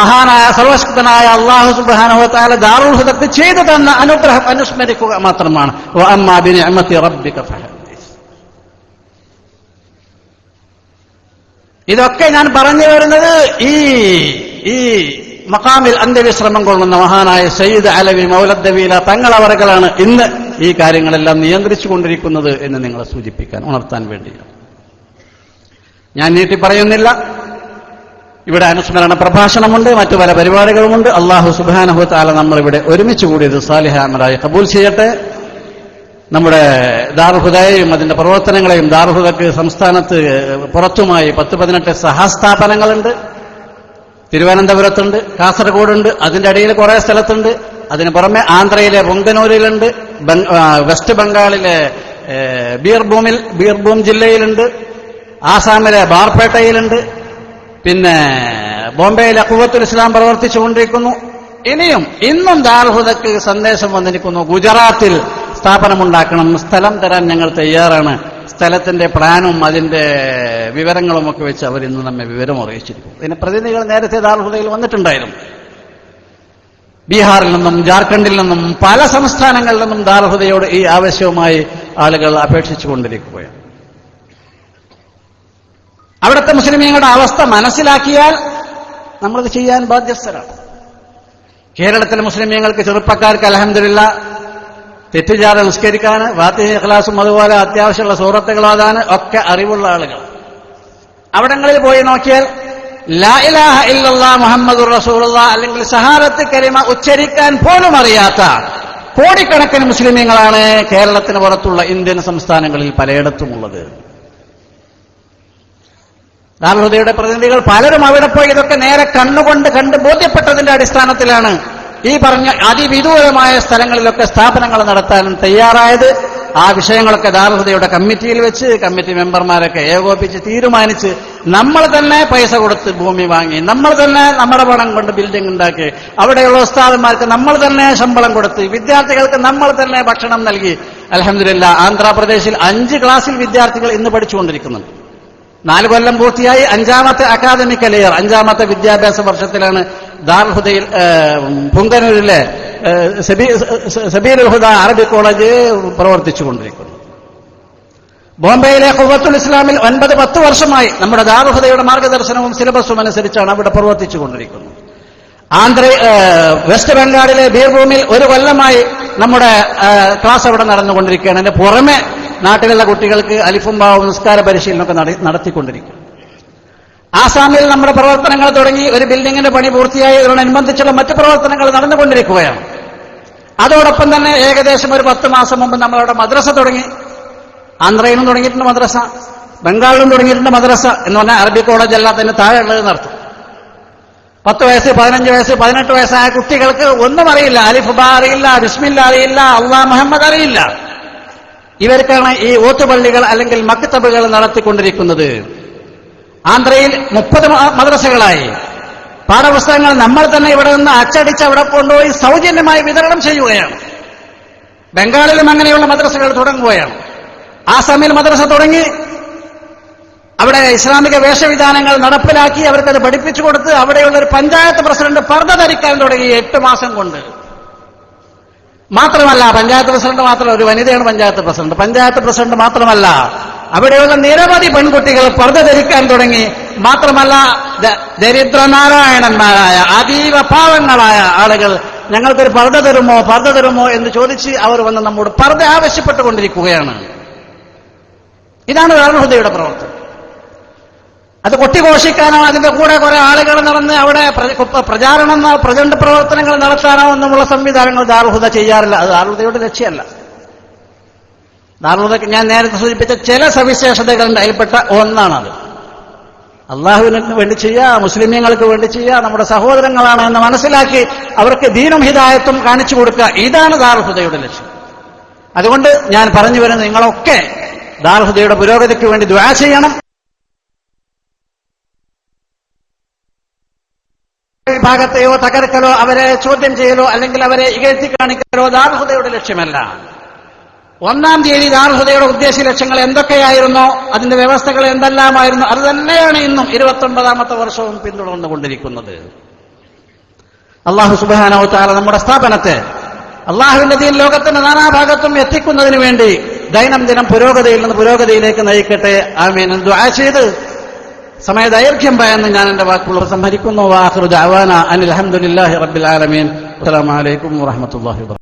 Speaker 2: മഹാനായ സർവശക്തനായ അല്ലാഹു സുബ്ഹാനഹു വ തആല ദാറുൽ ഹുദക്ക് ചെയ്തു തന്ന അനുഗ്രഹം അനുസ്മരിക്കുക മാത്രമാണ്. വഅമ്മാ ബിനിഅമതി റബ്ബിക ഫഹദ്ദിസ്. ഇതൊക്കെ ഞാൻ പറഞ്ഞു വരുന്നത് ഈ മഖാമിൽ അന്ത്യവിശ്രമം കൊള്ളുന്ന മഹാനായ സയ്യിദ് അലവി മൗലദ്ദവീല തങ്ങളവറുകളാണ് ഇന്ന് ഈ കാര്യങ്ങളെല്ലാം നിയന്ത്രിച്ചു കൊണ്ടിരിക്കുന്നത് എന്ന് നിങ്ങളെ സൂചിപ്പിക്കാൻ, ഉണർത്താൻ വേണ്ടിയാണ്. ഞാൻ നീട്ടി പറയുന്നില്ല. ഇവിടെ അനുസ്മരണ പ്രഭാഷണമുണ്ട്, മറ്റു പല പരിപാടികളുമുണ്ട്. അല്ലാഹു സുബ്ഹാനഹു വ തആല നമ്മളിവിടെ ഒരുമിച്ച് കൂടിയത് സാലിഹ അമലായി കബൂൽ ചെയ്യട്ടെ. നമ്മുടെ ദാറുൽ ഹുദയെയും അതിന്റെ പ്രവർത്തനങ്ങളെയും, ദാറുൽ ഹുദക്ക് സംസ്ഥാനത്ത് പുറത്തുമായി 10-18 സഹസ്ഥാപനങ്ങളുണ്ട്. തിരുവനന്തപുരത്തുണ്ട്, കാസർഗോഡുണ്ട്, അതിന്റെ അടിയിൽ കുറെ സ്ഥലത്തുണ്ട്. അതിന് പുറമെ ആന്ധ്രയിലെ പൊങ്കനൂരിലുണ്ട്, വെസ്റ്റ് ബംഗാളിലെ ബീർഭൂം ജില്ലയിലുണ്ട്, ആസാമിലെ ബാർപേട്ടയിലുണ്ട്, പിന്നെ ബോംബെയിലെ ഖുവത്തുൽ ഇസ്ലാം പ്രവർത്തിച്ചുകൊണ്ടിരിക്കുന്നു. ഇന്നും ദാറുൽ ഹുദക്ക് സന്ദേശം വന്നിരിക്കുന്നു. ഗുജറാത്തിൽ സ്ഥാപനമുണ്ടാക്കണം, സ്ഥലം തരാൻ ഞങ്ങൾ തയ്യാറാണ്. സ്ഥലത്തിന്റെ പ്ലാനും അതിന്റെ വിവരങ്ങളുമൊക്കെ വെച്ച് അവർ ഇന്ന് നമ്മെ വിവരം അറിയിച്ചിരിക്കും. ഇതിന് പ്രതിനിധികൾ നേരത്തെ ദാറുൽ ഹുദയിൽ വന്നിട്ടുണ്ടായിരുന്നു. ബീഹാറിൽ നിന്നും ജാർഖണ്ഡിൽ നിന്നും പല സംസ്ഥാനങ്ങളിൽ നിന്നും ദാറുൽ ഹുദയോട് ഈ ആവശ്യവുമായി ആളുകൾ അപേക്ഷിച്ചുകൊണ്ടിരിക്കുകയാണ്. അവിടുത്തെ മുസ്ലിമീങ്ങളുടെ അവസ്ഥ മനസ്സിലാക്കിയാൽ നമ്മളത് ചെയ്യാൻ ബാധ്യസ്ഥരാണ്. കേരളത്തിലെ മുസ്ലിമീങ്ങൾക്ക്, ചെറുപ്പക്കാർക്ക് അൽഹംദുലില്ലാഹ് തെറ്റുചാര നിസ്കരിക്കാൻ, ഫാത്തിഹ ഇഖ്ലാസും അതുപോലെ അത്യാവശ്യമുള്ള സൂറത്തുകൾ ഓതാൻ ഒക്കെ അറിവുള്ള ആളുകൾ. അവിടങ്ങളിൽ പോയി നോക്കിയാൽ ലാ ഇലാഹ ഇല്ലല്ലാഹ് മുഹമ്മദുർ റസൂലുള്ളാഹ് അല്ലെങ്കിൽ ഷഹാദത്ത് കലിമ ഉച്ചരിക്കാൻ പോലും അറിയാത്ത കോടിക്കണക്കിന് മുസ്ലിമീങ്ങളാണ് കേരളത്തിന് പുറത്തുള്ള ഇന്ത്യൻ സംസ്ഥാനങ്ങളിൽ പലയിടത്തുമുള്ളത്. ദാറുൽ ഹുദയുടെ പ്രതിനിധികൾ പലരും അവിടെ പോയി ഇതൊക്കെ നേരെ കണ്ണുകൊണ്ട് കണ്ട് ബോധ്യപ്പെട്ടതിന്റെ അടിസ്ഥാനത്തിലാണ് ഈ പറഞ്ഞ അതിവിദൂരമായ സ്ഥലങ്ങളിലൊക്കെ സ്ഥാപനങ്ങൾ നടത്താനും തയ്യാറായത്. ആ വിഷയങ്ങളൊക്കെ ദാറുൽ ഹുദയുടെ കമ്മിറ്റിയിൽ വെച്ച് കമ്മിറ്റി മെമ്പർമാരൊക്കെ ഏകോപിച്ച് തീരുമാനിച്ച് നമ്മൾ തന്നെ പൈസ കൊടുത്ത് ഭൂമി വാങ്ങി, നമ്മൾ തന്നെ നമ്മുടെ പണം കൊണ്ട് ബിൽഡിംഗ് ഉണ്ടാക്കി, അവിടെയുള്ള ഉസ്താദന്മാർക്ക് നമ്മൾ തന്നെ ശമ്പളം കൊടുത്ത്, വിദ്യാർത്ഥികൾക്ക് നമ്മൾ തന്നെ ഭക്ഷണം നൽകി. അൽഹംദുലില്ലാഹ്, ആന്ധ്രാപ്രദേശിൽ 5 ക്ലാസ്സിൽ വിദ്യാർത്ഥികൾ ഇന്ന് പഠിച്ചുകൊണ്ടിരിക്കുന്നുണ്ട്. 4 കൊല്ലം പൂർത്തിയായി 5ാമത്തെ അക്കാദമിക് ഇയർ, 5ാമത്തെ വിദ്യാഭ്യാസ വർഷത്തിലാണ് ദാറുൽ ഹുദയിൽ പുങ്കനൂരിലെ സബീലുൽ ഹുദ അറബി കോളേജ് പ്രവർത്തിച്ചുകൊണ്ടിരിക്കുന്നു. ബോംബെയിലെ ഖുവത്തുൽ ഇസ്ലാമിൽ 9-10 വർഷമായി നമ്മുടെ ദാറുൽ ഹുദയുടെ മാർഗദർശനവും സിലബസും അനുസരിച്ചാണ് അവിടെ പ്രവർത്തിച്ചുകൊണ്ടിരിക്കുന്നത്. വെസ്റ്റ് ബംഗാളിലെ ബീർഭൂമിൽ 1 കൊല്ലമായി നമ്മുടെ ക്ലാസ് അവിടെ നടന്നുകൊണ്ടിരിക്കുകയാണ്. അതിന്റെ പുറമെ നാട്ടിലുള്ള കുട്ടികൾക്ക് അലിഫും ബാവും നിസ്കാര പരിശീലനമൊക്കെ നടത്തിക്കൊണ്ടിരിക്കും. ആസാമിൽ നമ്മുടെ പ്രവർത്തനങ്ങൾ തുടങ്ങി, ഒരു ബിൽഡിങ്ങിന്റെ പണി പൂർത്തിയായി, ഇതിനോടനുബന്ധിച്ചുള്ള മറ്റ് പ്രവർത്തനങ്ങൾ നടന്നുകൊണ്ടിരിക്കുകയാണ്. അതോടൊപ്പം തന്നെ ഏകദേശം ഒരു 10 മാസം മുമ്പ് നമ്മളവിടെ മദ്രസ തുടങ്ങി. ആന്ധ്രയിലും തുടങ്ങിയിട്ടുണ്ട് മദ്രസ, ബംഗാളിലും തുടങ്ങിയിട്ടുണ്ട് മദ്രസ. എന്ന് പറഞ്ഞാൽ അറബി കോളേജ് അല്ലാത്തതിന് താഴെ ഉള്ളത് നടത്തും. 10 വയസ്സ്, 15 വയസ്സ്, 18 വയസ്സായ കുട്ടികൾക്ക് ഒന്നും അറിയില്ല. അലിഫ് ബാ അറിയില്ല, ബിസ്മില്ല അറിയില്ല, അല്ലാഹ് മുഹമ്മദ് അറിയില്ല. ഇവർക്കാണ് ഈ ഓത്തുപള്ളികൾ അല്ലെങ്കിൽ മക്തബുകൾ നടത്തിക്കൊണ്ടിരിക്കുന്നത്. ആന്ധ്രയിൽ 30 മദ്രസകളായി. പാഠപുസ്തകങ്ങൾ നമ്മൾ തന്നെ ഇവിടെ നിന്ന് അച്ചടിച്ച് അവിടെ കൊണ്ടുപോയി സൗജന്യമായി വിതരണം ചെയ്യുകയാണ്. ബംഗാളിലും അങ്ങനെയുള്ള മദ്രസകൾ തുടങ്ങുകയാണ്. ആസാമിൽ മദ്രസ തുടങ്ങി, അവിടെ ഇസ്ലാമിക വേഷവിധാനങ്ങൾ നടപ്പിലാക്കി അവർക്കത് പഠിപ്പിച്ചു കൊടുത്ത് അവിടെയുള്ള ഒരു പഞ്ചായത്ത് പ്രസിഡന്റ് പർദ്ദ ധരിക്കാൻ തുടങ്ങി 8 മാസം കൊണ്ട്. മാത്രമല്ല, പഞ്ചായത്ത് പ്രസിഡന്റ് മാത്രമല്ല, ഒരു വനിതയാണ് പഞ്ചായത്ത് പ്രസിഡന്റ്. പഞ്ചായത്ത് പ്രസിഡന്റ് മാത്രമല്ല, അവിടെയുള്ള നിരവധി പെൺകുട്ടികൾ പർദ്ദ ധരിക്കാൻ തുടങ്ങി. മാത്രമല്ല, ദരിദ്രനാരായണന്മാരായ അതീവ പാവങ്ങളായ ആളുകൾ ഞങ്ങൾക്കൊരു പർദ്ദ തരുമോ എന്ന് ചോദിച്ച് അവർ വന്ന് നമ്മോട് പർദ്ദ ആവശ്യപ്പെട്ടുകൊണ്ടിരിക്കുകയാണ്. ഇതാണ് ദാറുൽ ഹുദയുടെ പ്രവർത്തനം. അത് കൊട്ടിഘോഷിക്കാനോ അതിന്റെ കൂടെ കുറെ ആളുകൾ നടന്ന് അവിടെ പ്രചരണ പ്രവർത്തനങ്ങൾ നടത്താനോ ഒന്നുമുള്ള സംവിധാനങ്ങൾ ദാറുൽഹുദ ചെയ്യാറില്ല. അത് ദാറുൽഹുദയുടെ ലക്ഷ്യമല്ല. ദാറുൽഹുദയ്ക്ക് ഞാൻ നേരത്തെ സൂചിപ്പിച്ച ചില സവിശേഷതകളുണ്ട്, അതിൽപ്പെട്ട ഒന്നാണത്. അള്ളാഹുവിന് വേണ്ടി ചെയ്യുക, മുസ്ലിമീങ്ങൾക്ക് വേണ്ടി ചെയ്യുക, നമ്മുടെ സഹോദരങ്ങളാണ് എന്ന് മനസ്സിലാക്കി അവർക്ക് ദീനും ഹിദായത്തും കാണിച്ചു കൊടുക്കുക. ഇതാണ് ദാറുൽഹുദയുടെ ലക്ഷ്യം. അതുകൊണ്ട് ഞാൻ പറഞ്ഞു വരുന്നത്, നിങ്ങളൊക്കെ ദാറുൽഹുദയുടെ പുരോഗതിക്ക് വേണ്ടി ദുആ ചെയ്യണം. വിഭാഗത്തെയോ തകർക്കലോ അവരെ ചോദ്യം ചെയ്യലോ അല്ലെങ്കിൽ അവരെ ഇകഴ്ത്തി കാണിക്കലോ ദാറുൽഹുദയുടെ ലക്ഷ്യമല്ല. 1-ാം തീയതി ദാറുൽഹുദയുടെ ഉദ്ദേശ ലക്ഷ്യങ്ങൾ എന്തൊക്കെയായിരുന്നോ, അതിന്റെ വ്യവസ്ഥകൾ എന്തെല്ലാമായിരുന്നു, അത് തന്നെയാണ് ഇന്നും 29ാമത്തെ വർഷവും പിന്തുടർന്നുകൊണ്ടിരിക്കുന്നത്. അല്ലാഹു സുബ്ഹാനഹു വ തആല നമ്മുടെ സ്ഥാപനത്തെ അള്ളാഹുവിന്റെ ദീൻ ലോകത്തിന്റെ നാനാഭാഗത്തും എത്തിക്കുന്നതിന് വേണ്ടി ദൈനംദിനം പുരോഗതിയിൽ നിന്ന് പുരോഗതിയിലേക്ക് നയിക്കട്ടെ. ആമീൻ എന്ന് ദുആ ചെയ്ത് സമയദൈർഘ്യം ഭയന്ന് ഞാൻ എന്റെ വാക്കുകൾ സംഹരിക്കുന്നു. വാഖിറു ദഅവാന അനിൽ ഹംദുലില്ലാഹി റബ്ബിൽ ആലമീൻ. അസ്സലാമു അലൈക്കും വറഹ്മത്തുള്ളാഹി വബറകാതുഹു.